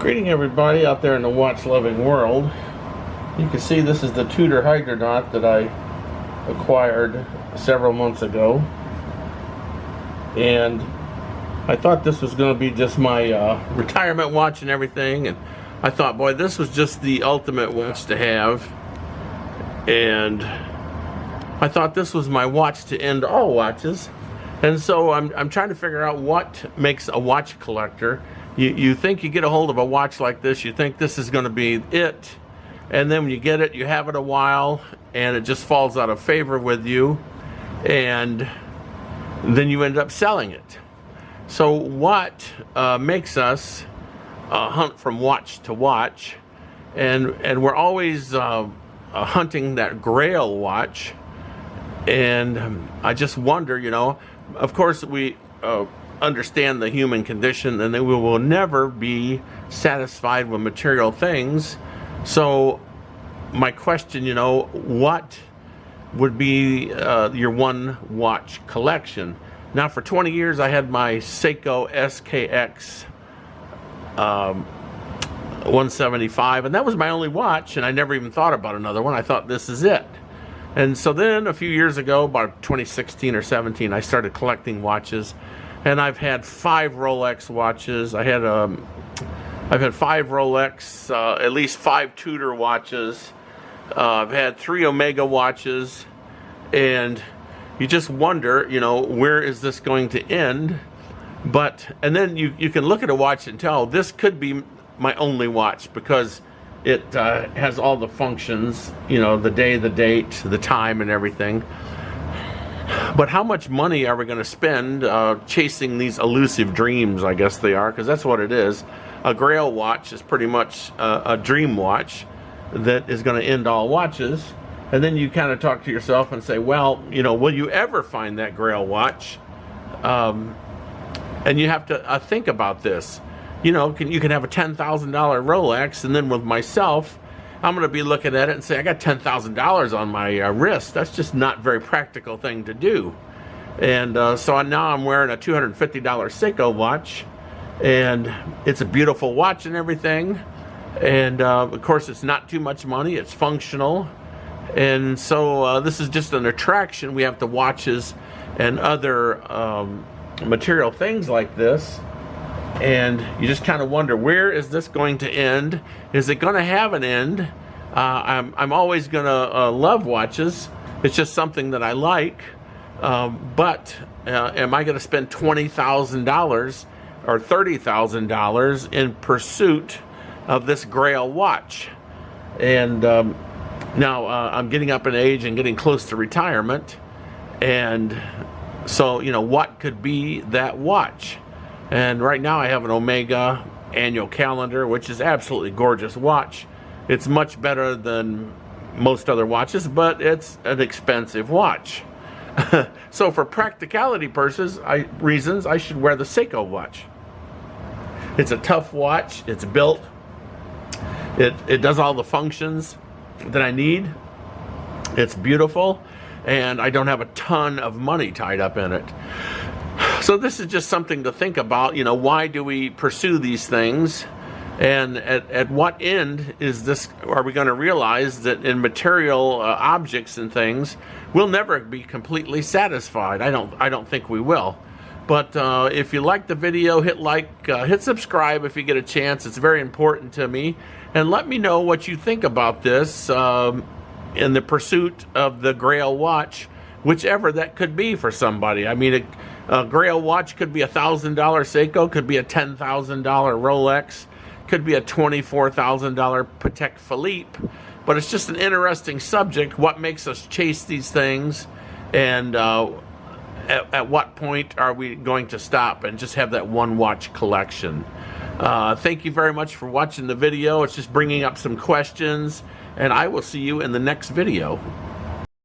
Greeting everybody out there in the watch-loving world. You can see this is the Tudor Hydronaut that I acquired several months ago. And I thought this was going to be just my retirement watch and everything. And I thought, boy, this was just the ultimate watch to have. And I thought this was my watch to end all watches. And so I'm trying to figure out what makes a watch collector. You think you get a hold of a watch like this, you think this is going to be it, and then when you get it, you have it a while, and it just falls out of favor with you, and then you end up selling it. So what makes us hunt from watch to watch, and we're always hunting that Grail watch, and I just wonder, you know, of course we understand the human condition, and that we will never be satisfied with material things. So my question, you know, what would be your one watch collection? Now, for 20 years I had my Seiko SKX 175, and that was my only watch, and I never even thought about another one. I thought, this is it. And so then a few years ago, about 2016 or 17, I started collecting watches. And I've had 5 Rolex watches. I've had 5 Rolex, at least 5 Tudor watches. I've had 3 Omega watches, and you just wonder, you know, where is this going to end? And then you can look at a watch and tell this could be my only watch, because it has all the functions, you know, the day, the date, the time, and everything. But how much money are we going to spend chasing these elusive dreams, I guess they are, because that's what it is. A Grail watch is pretty much a dream watch that is going to end all watches. And then you kind of talk to yourself and say, well, you know, will you ever find that Grail watch? And you have to think about this. You know, you can have a $10,000 Rolex, and then with myself, I'm going to be looking at it and say, I got $10,000 on my wrist. That's just not a very practical thing to do. And so now I'm wearing a $250 Seiko watch, and it's a beautiful watch and everything. And of course, it's not too much money. It's functional. And so this is just an attraction. We have the watches and other material things like this. And you just kind of wonder, where is this going to end? Is it going to have an end? I'm always going to love watches. It's just something that I like. But am I going to spend $20,000 or $30,000 in pursuit of this Grail watch? And now I'm getting up in age and getting close to retirement. And so, you know, what could be that watch? And right now I have an Omega annual calendar, which is absolutely gorgeous watch. It's much better than most other watches, but it's an expensive watch. So for practicality reasons, I should wear the Seiko watch. It's a tough watch. It's built. It does all the functions that I need. It's beautiful, and I don't have a ton of money tied up in it. So this is just something to think about, you know, why do we pursue these things? And at what end is this, are we going to realize that in material objects and things, we'll never be completely satisfied? I don't think we will. But if you like the video, hit like, hit subscribe if you get a chance. It's very important to me. And let me know what you think about this in the pursuit of the Grail watch, whichever that could be for somebody. I mean, a Grail watch could be a $1,000 Seiko, could be a $10,000 Rolex, could be a $24,000 Patek Philippe. But it's just an interesting subject. What makes us chase these things, and at what point are we going to stop and just have that one watch collection? Thank you very much for watching the video. It's just bringing up some questions, and I will see you in the next video.